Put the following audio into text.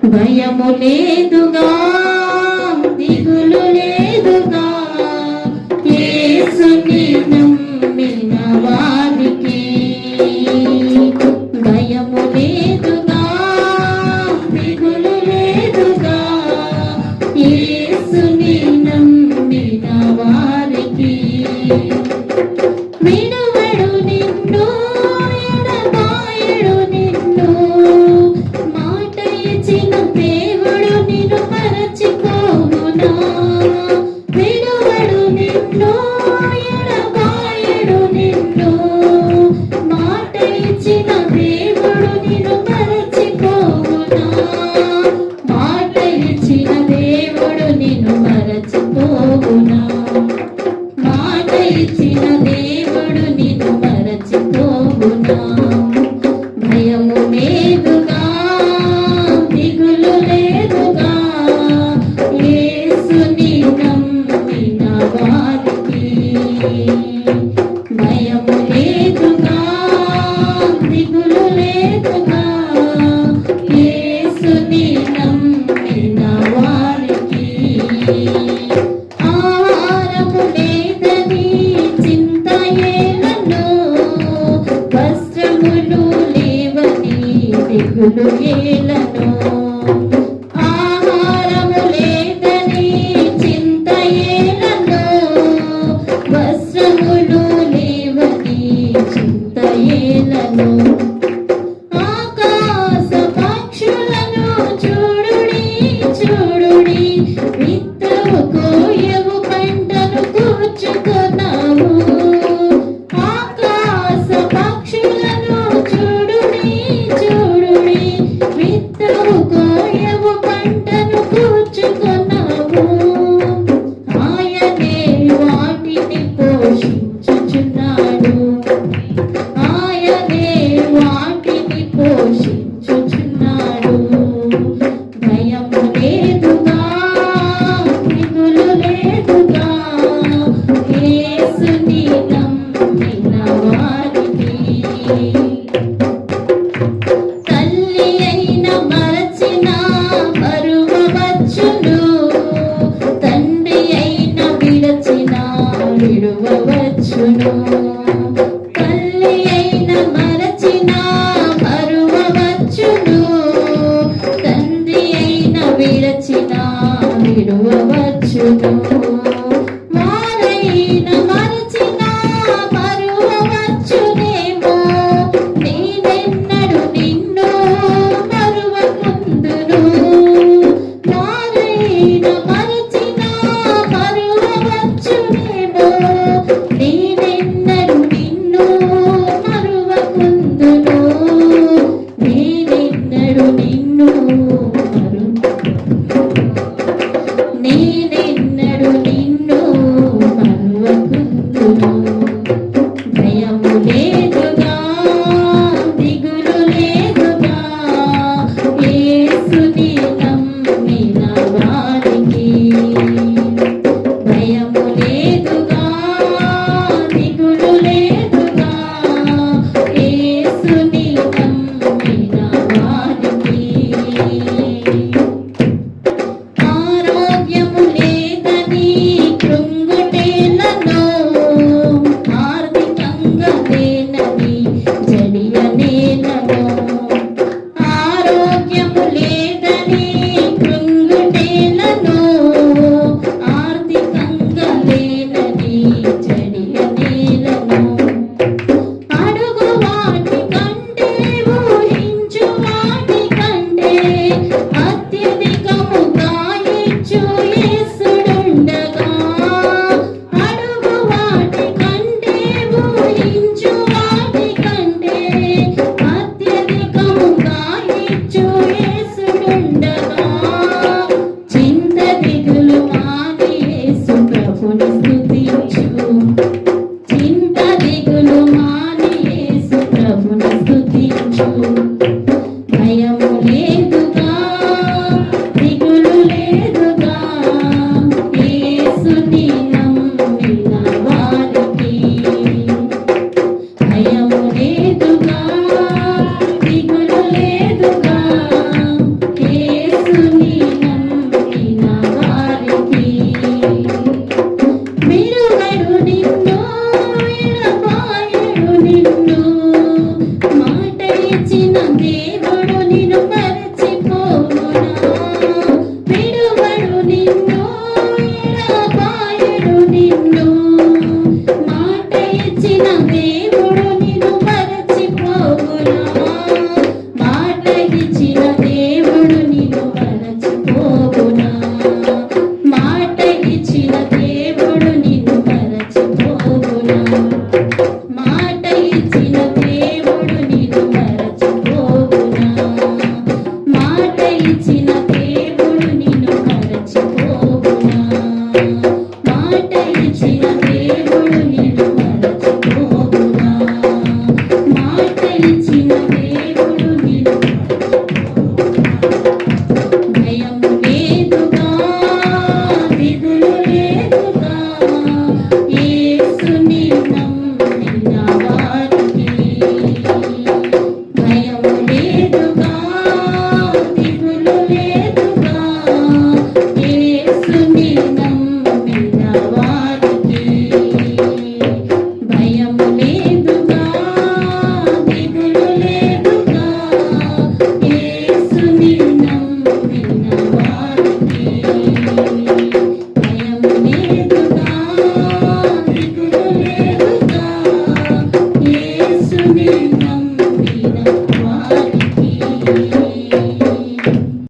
భయము లేదుగా, దిగులు లేదుగా, యేసుని నమ్మిన వారికి. భయము లేదుగా, దిగులు లేదుగా, యేసుని నమ్మిన వారికి. విడువడు నిన్ను, ఎడబాయడు నిన్ను, మాట ఇచ్చిన దేవుడు నిన్ను మరచిపోవునా. విడువడు నిన్ను, ఎడబాయడు నిన్ను, మాట ఇచ్చిన దేవుడు నిన్ను మరచిపోవునా. మాట ఇచ్చిన దేవుడు నిన్ను మరచిపోవునా. మాట ఇచ్చిన దేవుడు నిన్ను మరచిపోవునా. భయము లేదుగా, దిగులు లేదుగా, యేసుని నమ్మిన వారికి. భయము లేదుగా, దిగులు లేదుగా, యేసుని నమ్మిన వారికి. ఆహారము లేదని చింత ఏలను, వస్త్రములు లేవని దిగులు ఏలను. ఆహారము లేదని చింత ఏలను, వస్త్రములు లేవని చింత ఏలను. ఆకాశ పక్షులను చూడుడి, చూడుడి, విత్తవు కోయవు పంటను కూర్చుకున్నావు. ఆకాశ పక్షులను చూడుడి, చూడుడి, విత్తవు కోయవు పంటను కూర్చుకున్నావు. ఆయనే వాటిని పోషించుచున్నాడు, ఆయనే వాటిని పోషించుచున్నాడు. భయము లేదుగా, దిగులు లేదుగా, యేసుని నమ్మిన వారికి. తల్లి అయిన మరచిన మరువవచ్చును, తండ్రి అయిన విడచిన విడువవచ్చును. తల్లి అయిన మరచిన మరువవచ్చును, తండ్రి అయిన విడచిన విడువవచ్చును. వారైన మరచిన మరువవచ్చునేమో, నేనెన్నడు నిన్ను మరువకుందును. వారైన మరచిన మరువవచ్చునేమో, నేనెన్నడు నిన్ను మరువకుందును. నేనెన్నడు నిన్ను నేనెన్నడు నిన్ను మరువకుందును. భయము లేదుగా, దిగులు లేదుగా, యేసుని నమ్మిన వారికి. భయము లేదుగా, దిగులు లేదుగా, యేసుని నమ్మిన వారికి. ఆరోగ్యము లేదని కృంగుటేలను, ఆర్థికంగా లేనని జడియనేలను. ఆరోగ్యము లేదని కృంగుటేలను, ఆర్థికంగా లేనని జడియనేలను. అడుగు వాటి కంటే, ఊహించు వాటి కంటే, అత్యధికముగా ఇచ్చు యేసుడుండగా. అడుగు వాటి కంటే, ఊహించు వాటి కంటే, అత్యధికముగా ఇచ్చు యేసుడుండగా. ఇచ్చిన